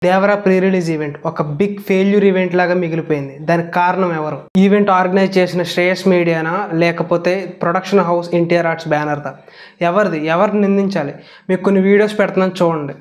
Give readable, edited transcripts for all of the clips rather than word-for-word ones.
Devara pre release event ఒక big failure event లాగా మిగిలిపోయింది. దానికి కారణం ఎవరు? ఈవెంట్ ఆర్గనైజ్ చేసిన శ్రేయస్ మీడియానా, లేకపోతే ప్రొడక్షన్ హౌస్ ఎన్టీఆర్ ఆర్ట్స్ బ్యానర్దా? ఎవరిని నిందించాలి? మీకు కొన్ని వీడియోస్ పెడుతున్నాను చూడండి.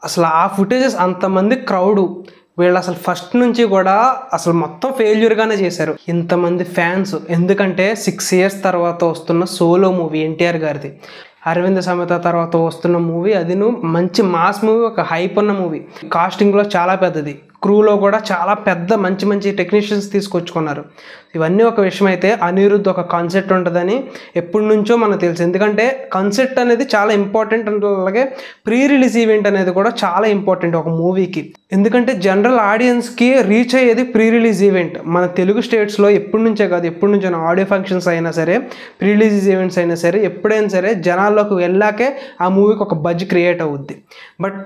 అసలు ఆ ఫుటేజెస్ అంతమంది క్రౌడు, వీళ్ళు అసలు ఫస్ట్ నుంచి కూడా అసలు మొత్తం ఫెయిల్యూర్గానే చేశారు. ఇంతమంది ఫ్యాన్స్ ఎందుకంటే 6 years తర్వాత వస్తున్న సోలో మూవీ ఎన్టీఆర్ గారిది. అరవింద సమేత తర్వాత వస్తున్న మూవీ, అది మంచి మాస్ మూవీ, ఒక హైప్ ఉన్న మూవీ. కాస్టింగ్లో చాలా పెద్దది, క్రూలో కూడా చాలా పెద్ద మంచి టెక్నీషియన్స్ తీసుకొచ్చుకున్నారు. ఇవన్నీ ఒక విషయం అయితే, అనిరుద్ధ్ ఒక కాన్సెప్ట్ ఉంటుందని ఎప్పటి నుంచో మనకు తెలుసు. ఎందుకంటే కాన్సెప్ట్ అనేది చాలా ఇంపార్టెంట్. అలాగే ప్రీ రిలీజ్ ఈవెంట్ అనేది కూడా చాలా ఇంపార్టెంట్ ఒక మూవీకి. ఎందుకంటే జనరల్ ఆడియన్స్కి రీచ్ అయ్యేది ప్రీ రిలీజ్ ఈవెంట్. మన తెలుగు స్టేట్స్లో ఎప్పటి నుంచే కాదు, ఎప్పటి నుంచో ఆడియో ఫంక్షన్స్ అయినా సరే, ప్రీ రిలీజ్ ఈవెంట్స్ అయినా సరే, ఎప్పుడైనా సరే జనాల్లోకి వెళ్ళాకే ఆ మూవీకి ఒక బజ్ క్రియేట్ అవుద్ది. బట్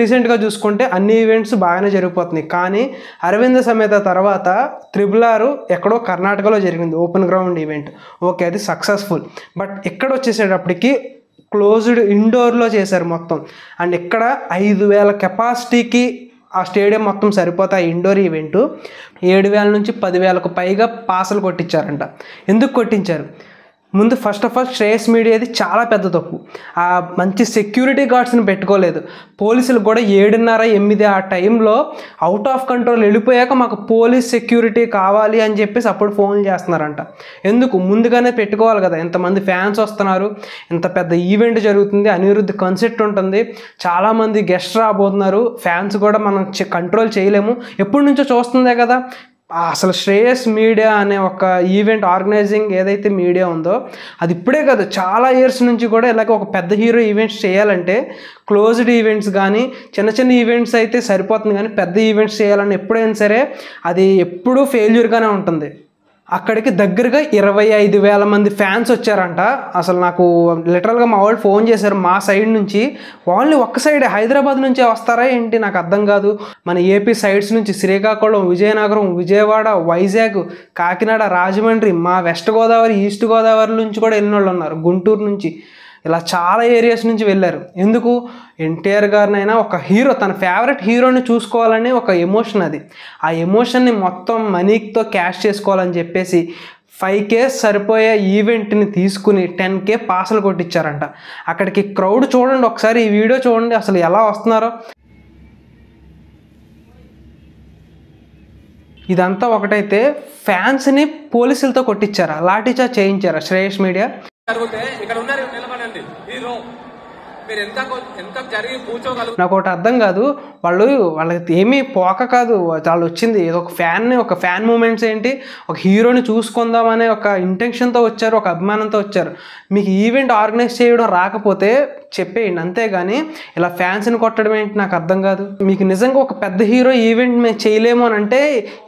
రీసెంట్గా చూసుకుంటే అన్ని ఈవెంట్స్ బాగానే జరిగిపోతున్నాయి. కానీ అరవింద సమేత తర్వాత RRR ఎక్కడో కర్ణాటకలో జరిగింది ఓపెన్ గ్రౌండ్ ఈవెంట్. ఓకే, అది సక్సెస్ఫుల్. బట్ ఇక్కడ వచ్చేసేటప్పటికి క్లోజ్డ్ ఇండోర్లో చేశారు మొత్తం. అండ్ ఇక్కడ 5,000 కెపాసిటీకి ఆ స్టేడియం మొత్తం సరిపోతాయి. ఇండోర్ ఈవెంటు 7,000 నుంచి 10,000కు పైగా పాసలు కొట్టించారంట. ఎందుకు కొట్టించారు? ముందు ఫస్ట్ ఆఫ్ ఆల్ శ్రేయస్ మీడియాది చాలా పెద్ద తప్పు. ఆ మంచి సెక్యూరిటీ గార్డ్స్ని పెట్టుకోలేదు. పోలీసులు కూడా 7:30-8 ఆ టైంలో అవుట్ ఆఫ్ కంట్రోల్ వెళ్ళిపోయాక మాకు పోలీస్ సెక్యూరిటీ కావాలి అని చెప్పేసి అప్పుడు ఫోన్ చేస్తున్నారంట. ఎందుకు? ముందుగానే పెట్టుకోవాలి కదా. ఎంతమంది ఫ్యాన్స్ వస్తున్నారు, ఎంత పెద్ద ఈవెంట్ జరుగుతుంది, అనిరుద్ధ్ కాన్సెప్ట్ ఉంటుంది, చాలామంది గెస్ట్ రాబోతున్నారు, ఫ్యాన్స్ కూడా మనం కంట్రోల్ చేయలేము. ఎప్పటి నుంచో చూస్తుందే కదా. అసలు శ్రేయస్ మీడియా అనే ఒక ఈవెంట్ ఆర్గనైజింగ్ ఏదైతే మీడియా ఉందో, అది ఇప్పుడే కాదు చాలా ఇయర్స్ నుంచి కూడా ఇలాగ ఒక పెద్ద హీరో ఈవెంట్స్ చేయాలంటే క్లోజ్డ్ ఈవెంట్స్ కానీ చిన్న ఈవెంట్స్ అయితే సరిపోతుంది. కానీ పెద్ద ఈవెంట్స్ చేయాలని ఎప్పుడైనా సరే అది ఎప్పుడూ ఫెయిల్యూర్గానే ఉంటుంది. అక్కడికి దగ్గరగా 25,000 మంది ఫ్యాన్స్ వచ్చారంట. అసలు నాకు లిటరల్గా మా వాళ్ళు ఫోన్ చేశారు మా సైడ్ నుంచి. వాళ్ళు ఒక్క సైడే హైదరాబాద్ నుంచే వస్తారా ఏంటి నాకు అర్థం కాదు. మన ఏపీ సైడ్స్ నుంచి శ్రీకాకుళం, విజయనగరం, విజయవాడ, వైజాగ్, కాకినాడ, రాజమండ్రి, మా వెస్ట్ గోదావరి, ఈస్ట్ గోదావరి నుంచి కూడా వెళ్ళిన వాళ్ళు ఉన్నారు, గుంటూరు నుంచి, ఇలా చాలా ఏరియాస్ నుంచి వెళ్ళారు. ఎందుకు? ఎన్టీఆర్ గారినైనా ఒక హీరో, తన ఫేవరెట్ హీరోని చూసుకోవాలని ఒక ఎమోషన్. అది ఆ ఎమోషన్ని మొత్తం మనీతో క్యాష్ చేసుకోవాలని చెప్పేసి 5K సరిపోయే ఈవెంట్ని తీసుకుని 10K పాసలు కొట్టించారంట. అక్కడికి క్రౌడ్ చూడండి ఒకసారి, ఈ వీడియో చూడండి అసలు ఎలా వస్తున్నారో. ఇదంతా ఒకటైతే ఫ్యాన్స్ని పోలీసులతో కొట్టించారా, లాఠీచార్జ్ చేయించారా శ్రేయస్ మీడియా? ఇక్కడ ఉన్నారు, నిలబడండి. నాకు ఒకటి అర్థం కాదు, వాళ్ళకి ఏమీ పోక కాదు, వాళ్ళు వచ్చింది ఏదో ఒక ఫ్యాన్ మూమెంట్స్ ఏంటి, ఒక హీరోని చూసుకుందామనే ఒక ఇంటెన్షన్తో వచ్చారు, ఒక అభిమానంతో వచ్చారు. మీకు ఈవెంట్ ఆర్గనైజ్ చేయడం రాకపోతే చెప్పేయండి, అంతేగాని ఇలా ఫ్యాన్స్ని కొట్టడం ఏంటి నాకు అర్థం కాదు. మీకు నిజంగా ఒక పెద్ద హీరో ఈవెంట్ మేము చేయలేము అని అంటే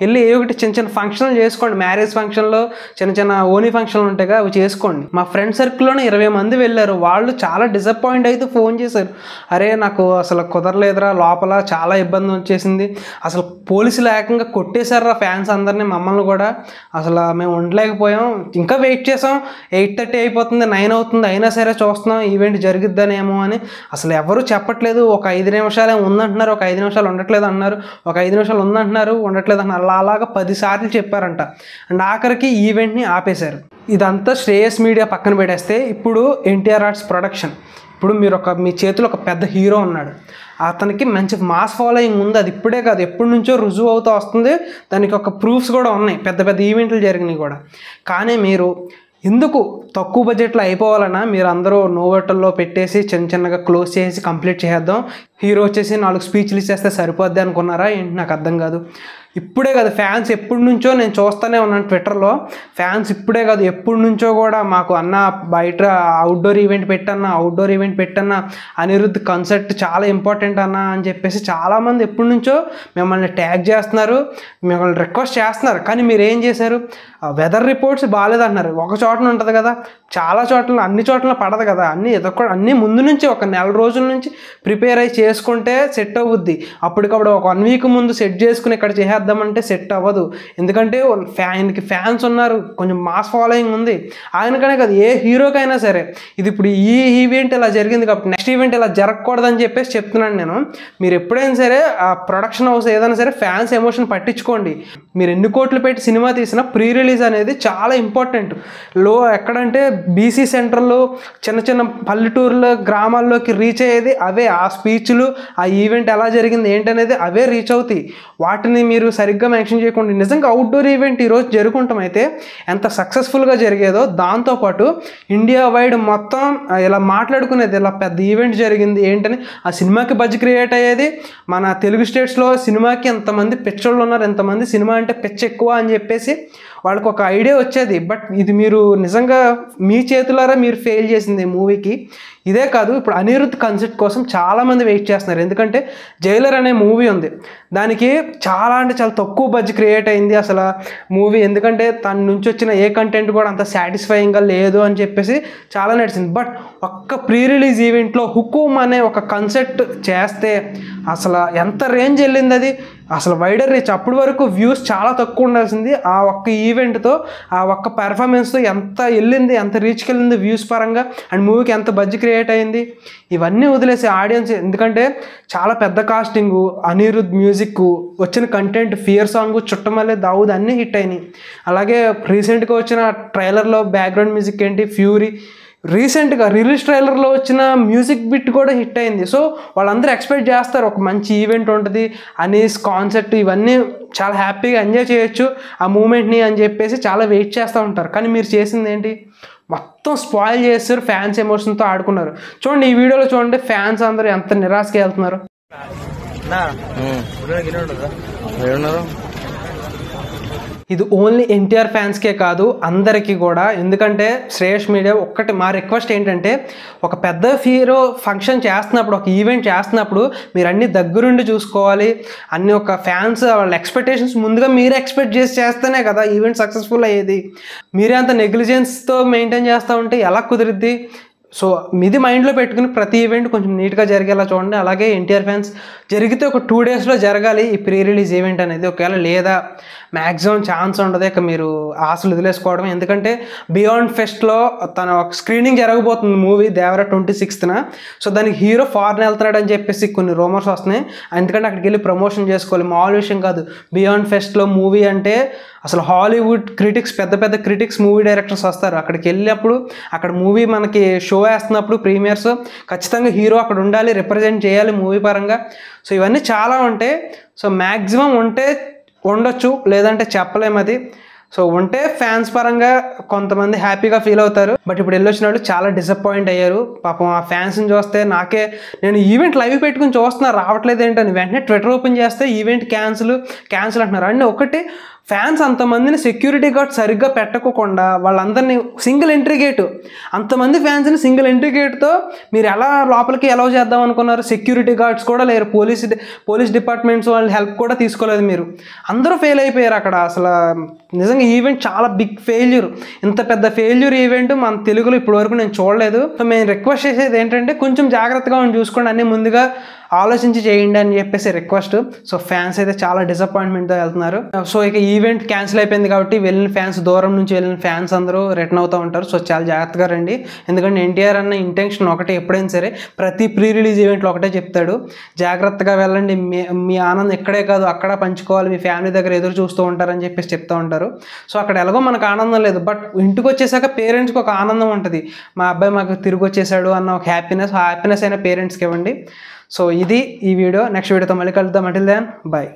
వెళ్ళి ఏ ఒకటి చిన్న ఫంక్షన్లు చేసుకోండి. మ్యారేజ్ ఫంక్షన్లో చిన్న ఓనీ ఫంక్షన్లు ఉంటాయి కదా, అవి చేసుకోండి. మా ఫ్రెండ్ సర్కిల్లోనే 20 మంది వెళ్ళారు. వాళ్ళు చాలా డిసప్పాయింట్ అయితే ఫోన్ చేశారు, అరే నాకు అసలు కుదరలేదురా, లోపల చాలా ఇబ్బంది వచ్చేసింది, అసలు పోలీసులు ఏకంగా కొట్టేశారా ఫ్యాన్స్ అందరినీ, మమ్మల్ని కూడా, అసలు మేము ఉండలేకపోయాం, ఇంకా వెయిట్ చేసాం, 8:30 అయిపోతుంది, 9 అవుతుంది, అయినా సరే చూస్తున్నాం ఈవెంట్ జరుగుద్దనేమో అని. అసలు ఎవరు చెప్పట్లేదు. ఒక 5 నిమిషాలే ఉందంటున్నారు, ఒక 5 నిమిషాలు ఉండట్లేదు అన్నారు, ఒక 5 నిమిషాలు ఉందంటున్నారు, ఉండట్లేదు అన్నారు, అలాగా 10 సార్లు చెప్పారంట. అండ్ ఆఖరికి ఈవెంట్ని ఆపేశారు. ఇదంతా శ్రేయస్ మీడియా పక్కన పెట్టేస్తే ఇప్పుడు ఎన్టీఆర్ ఆర్ట్స్ ప్రొడక్షన్. ఇప్పుడు మీ చేతిలో ఒక పెద్ద హీరో ఉన్నాడు, అతనికి మంచి మాస్ ఫాలోయింగ్ ఉంది. అది ఇప్పుడే కాదు, ఎప్పటి నుంచో రుజువు అవుతూ వస్తుంది. దానికి ఒక ప్రూఫ్స్ కూడా ఉన్నాయి, పెద్ద ఈవెంట్లు జరిగినాయి కూడా. కానీ మీరు ఎందుకు తక్కువ బడ్జెట్లో అయిపోవాలన్నా మీరు అందరూ నోవెటల్లో పెట్టేసి చిన్నగా క్లోజ్ చేసి కంప్లీట్ చేద్దాం, హీరో వచ్చేసి 4 స్పీచ్లు ఇచ్చేస్తే సరిపోద్ది అనుకున్నారా ఏంటి నాకు అర్థం కాదు. ఇప్పుడే కాదు, ఫ్యాన్స్ ఎప్పటి నుంచో నేను చూస్తూనే ఉన్నాను ట్విట్టర్లో. ఫ్యాన్స్ ఇప్పుడే కాదు ఎప్పటి నుంచో కూడా మాకు అన్న బయట అవుట్డోర్ ఈవెంట్ పెట్టన్నా, అనిరుద్ధ్ కన్సర్ట్ చాలా ఇంపార్టెంట్ అన్న అని చెప్పేసి చాలామంది ఎప్పటి నుంచో మిమ్మల్ని ట్యాగ్ చేస్తున్నారు, మిమ్మల్ని రిక్వెస్ట్ చేస్తున్నారు. కానీ మీరు ఏం చేశారు? వెదర్ రిపోర్ట్స్ బాగాలేదంటున్నారు. ఒక చోట ఉంటుంది కదా, చాలా చోట్ల అన్ని చోట్ల పడదు కదా. అన్నీ ముందు నుంచి ఒక నెల రోజుల నుంచి ప్రిపేర్ అయ్యి చేసుకుంటే సెట్ అవుద్ది. అప్పటికప్పుడు ఒక 1 వీక్ ముందు సెట్ చేసుకుని ఇక్కడ చేసేద్దామంటే సెట్ అవ్వదు. ఎందుకంటే ఆయనకి ఫ్యాన్స్ ఉన్నారు, కొంచెం మాస్ ఫాలోయింగ్ ఉంది. ఆయనకనే కదా ఏ హీరోకైనా సరే. ఇది ఇప్పుడు ఈ ఈవెంట్ ఇలా జరిగింది కాబట్టి నెక్స్ట్ ఈవెంట్ ఇలా జరగకూడదని చెప్పేసి చెప్తున్నాను నేను. మీరు ఎప్పుడైనా సరే ఆ ప్రొడక్షన్ హౌస్ ఏదైనా సరే ఫ్యాన్స్ ఎమోషన్ పట్టించుకోండి. మీరు ఎన్ని కోట్లు పెట్టి సినిమా తీసినా ప్రీ రిలీజ్ అనేది చాలా ఇంపార్టెంట్. ఎక్కడంటే బీసీ సెంటర్లు, చిన్న చిన్న పల్లెటూరులో గ్రామాల్లోకి రీచ్ అయ్యేది అవే. ఆ స్పీచ్లు, ఆ ఈవెంట్ ఎలా జరిగింది ఏంటనేది అవే రీచ్ అవుతాయి. వాటిని మీరు సరిగ్గా మెన్షన్ చేయకుండా నిజంగా అవుట్డోర్ ఈవెంట్ ఈరోజు జరుగుకుంటాం అయితే ఎంత సక్సెస్ఫుల్గా జరిగేదో, దాంతోపాటు ఇండియా వైడ్ మొత్తం ఇలా మాట్లాడుకునేది, ఇలా పెద్ద ఈవెంట్ జరిగింది ఏంటని ఆ సినిమాకి బజ్ క్రియేట్ అయ్యేది. మన తెలుగు స్టేట్స్లో సినిమాకి ఎంతమంది పిచ్చోళ్ళు ఉన్నారు, ఎంతమంది సినిమా అంటే పిచ్చ ఎక్కువ అని చెప్పేసి వాళ్ళకి ఒక ఐడియా వచ్చేది. బట్ ఇది మీరు నిజంగా మీ చేతులారా మీరు ఫెయిల్ చేసింది మూవీకి. ఇదే కాదు, ఇప్పుడు అనిరుద్ధ్ కన్సర్ట్ కోసం చాలామంది వెయిట్ చేస్తున్నారు. ఎందుకంటే జైలర్ అనే మూవీ ఉంది, దానికి చాలా అంటే చాలా తక్కువ బడ్జెట్ క్రియేట్ అయింది అసలు మూవీ. ఎందుకంటే తన నుంచి వచ్చిన ఏ కంటెంట్ కూడా అంత సాటిస్ఫైయింగ్గా లేదు అని చెప్పేసి చాలా నడిచింది. బట్ ఒక్క ప్రీ రిలీజ్ ఈవెంట్లో హుకుమ్ అనే ఒక కన్సెప్ట్ చేస్తే అసలు ఎంత రేంజ్ వెళ్ళింది అది, అసలు వైడర్ రీచ్. అప్పటి వరకు వ్యూస్ చాలా తక్కువ ఉండాల్సింది, ఆ ఒక్క ఈవెంట్తో ఆ ఒక్క పెర్ఫార్మెన్స్తో ఎంత వెళ్ళింది, ఎంత రీచ్కి వెళ్ళింది వ్యూస్ పరంగా, అండ్ మూవీకి ఎంత బడ్జెట్ క్రియేట్ అయింది. ఇవన్నీ వదిలేసి ఆడియన్స్, ఎందుకంటే చాలా పెద్ద కాస్టింగు, అనిరుద్ధ్ మ్యూజిక్, వచ్చిన content, fear song, Chuttamalle, Dawood అన్నీ హిట్ అయినాయి. అలాగే రీసెంట్గా వచ్చిన ట్రైలర్లో బ్యాక్గ్రౌండ్ మ్యూజిక్ ఏంటి, ఫ్యూరీ, రీసెంట్గా రిలీజ్ ట్రైలర్లో వచ్చిన మ్యూజిక్ బిట్ కూడా హిట్ అయింది. సో వాళ్ళందరూ ఎక్స్పెక్ట్ చేస్తారు ఒక మంచి ఈవెంట్ ఉంటుంది, అనీస్ కాన్సెప్ట్ ఇవన్నీ చాలా హ్యాపీగా ఎంజాయ్ చేయొచ్చు ఆ మూమెంట్ని అని చెప్పేసి చాలా వెయిట్ చేస్తూ ఉంటారు. కానీ మీరు చేసింది ఏంటి, మొత్తం స్పాయిల్ చేస్తారు, ఫ్యాన్స్ ఎమోషన్తో ఆడుకున్నారు. చూడండి ఈ వీడియోలో చూడండి, ఫ్యాన్స్ అందరూ ఎంత నిరాశకి వెళ్తున్నారు. ఇది ఓన్లీ ఎన్టీఆర్ ఫ్యాన్స్కే కాదు, అందరికీ కూడా. ఎందుకంటే శ్రేయస్ మీడియా ఒక్కటి మా రిక్వెస్ట్ ఏంటంటే, ఒక పెద్ద హీరో ఫంక్షన్ చేస్తున్నప్పుడు, ఒక ఈవెంట్ చేస్తున్నప్పుడు మీరు అన్ని దగ్గరుండి చూసుకోవాలి. అన్ని ఒక ఫ్యాన్స్ వాళ్ళ ఎక్స్పెక్టేషన్స్ ముందుగా మీరే ఎక్స్పెక్ట్ చేస్తేనే కదా ఈవెంట్ సక్సెస్ఫుల్ అయ్యేది. మీరే అంత నెగ్లిజెన్స్తో మెయింటైన్ చేస్తూ ఉంటే ఎలా కుదిరిద్ది? సో మీది మైండ్లో పెట్టుకుని ప్రతి ఈవెంట్ కొంచెం నీట్గా జరిగేలా చూడండి. అలాగే ఎన్టీఆర్ ఫ్యాన్స్ జరిగితే ఒక 2 డేస్లో జరగాలి ఈ ప్రీ రిలీజ్ ఈవెంట్ అనేది. ఒకవేళ లేదా మ్యాక్సిమం ఛాన్స్ ఉండదు, ఇక మీరు ఆశలు వదిలేసుకోవడం. ఎందుకంటే బియాండ్ ఫెస్ట్లో తన ఒక స్క్రీనింగ్ జరగబోతుంది మూవీ దేవర 26న. సో దానికి హీరో ఫారెన్ వెళ్తున్నాడు అని చెప్పేసి కొన్ని రూమర్స్ వస్తున్నాయి. ఎందుకంటే అక్కడికి వెళ్ళి ప్రమోషన్ చేసుకోవాలి, మామూలు విషయం కాదు. బియాండ్ ఫెస్ట్లో మూవీ అంటే అసలు హాలీవుడ్ క్రిటిక్స్, పెద్ద పెద్ద క్రిటిక్స్, మూవీ డైరెక్టర్స్ వస్తారు. అక్కడికి వెళ్ళినప్పుడు అక్కడ మూవీ మనకి షో వేస్తున్నప్పుడు ప్రీమియర్స్ ఖచ్చితంగా హీరో అక్కడ ఉండాలి, రిప్రజెంట్ చేయాలి మూవీ పరంగా. సో ఇవన్నీ చాలా ఉంటాయి. సో మ్యాక్సిమం ఉంటే ఉండొచ్చు, లేదంటే చెప్పలేము అది. సో ఉంటే ఫ్యాన్స్ పరంగా కొంతమంది హ్యాపీగా ఫీల్ అవుతారు. బట్ ఇప్పుడు వెళ్ళొచ్చిన వాళ్ళు చాలా డిసప్పాయింట్ అయ్యారు. పాపం ఆ ఫ్యాన్స్ని చూస్తే నేను ఈవెంట్ లైవ్ పెట్టుకుని చూస్తున్నా, రావట్లేదు ఏంటని వెంటనే ట్విట్టర్ ఓపెన్ చేస్తే ఈవెంట్ క్యాన్సిల్ అంటున్నారు. అండ్ ఒకటి, ఫ్యాన్స్ అంతమందిని సెక్యూరిటీ గార్డ్ సరిగ్గా పెట్టకోకుండా వాళ్ళందరినీ సింగిల్ ఎంట్రీ గేటు, అంతమంది ఫ్యాన్స్ని సింగిల్ ఎంట్రీ గేట్తో మీరు ఎలా లోపలికి అలౌ చేద్దాం అనుకున్నారు? సెక్యూరిటీ గార్డ్స్ కూడా లేరు, పోలీస్ డిపార్ట్మెంట్స్ వాళ్ళ హెల్ప్ కూడా తీసుకోలేదు మీరు. అందరూ ఫెయిల్ అయిపోయారు అక్కడ. అసలు నిజంగా ఈవెంట్ చాలా బిగ్ ఫెయిల్యూర్. ఇంత పెద్ద ఫెయిల్యూర్ ఈవెంట్ మన తెలుగులో ఇప్పటివరకు నేను చూడలేదు. సో మేము రిక్వెస్ట్ చేసేది ఏంటంటే, కొంచెం జాగ్రత్తగా చూసుకోండి, అన్నీ ముందుగా ఆలోచించి చేయండి అని చెప్పేసి రిక్వెస్ట్. సో ఫ్యాన్స్ అయితే చాలా డిసప్పాయింట్మెంట్తో వెళ్తున్నారు. సో ఇక ఈవెంట్ క్యాన్సిల్ అయిపోయింది కాబట్టి వెళ్ళిన ఫ్యాన్స్, దూరం నుంచి వెళ్ళిన ఫ్యాన్స్ అందరూ రిటర్న్ అవుతూ ఉంటారు. సో చాలా జాగ్రత్తగా రండి. ఎందుకంటే ఎన్టీఆర్ అన్న ఇంటెన్షన్ ఒకటే, ఎప్పుడైనా సరే ప్రతి ప్రీ రిలీజ్ ఈవెంట్లో ఒకటే చెప్తాడు, జాగ్రత్తగా వెళ్ళండి, మీ ఆనందం ఎక్కడే కాదు అక్కడ పంచుకోవాలి, మీ ఫ్యామిలీ దగ్గర ఎదురు చూస్తూ ఉంటారని చెప్పేసి చెప్తూ ఉంటారు. సో అక్కడ ఎలాగో మనకు ఆనందం లేదు, బట్ ఇంటికి వచ్చేసాక పేరెంట్స్కి ఒక ఆనందం ఉంటుంది, మా అబ్బాయి మాకు తిరిగి వచ్చేసాడు అన్న ఒక హ్యాపీనెస్. ఆ హ్యాపీనెస్ అయినా పేరెంట్స్కి ఇవ్వండి. సో ఇది ఈ వీడియో. నెక్స్ట్ వీడియోతో మళ్ళీ కలుద్దాం. Until then by.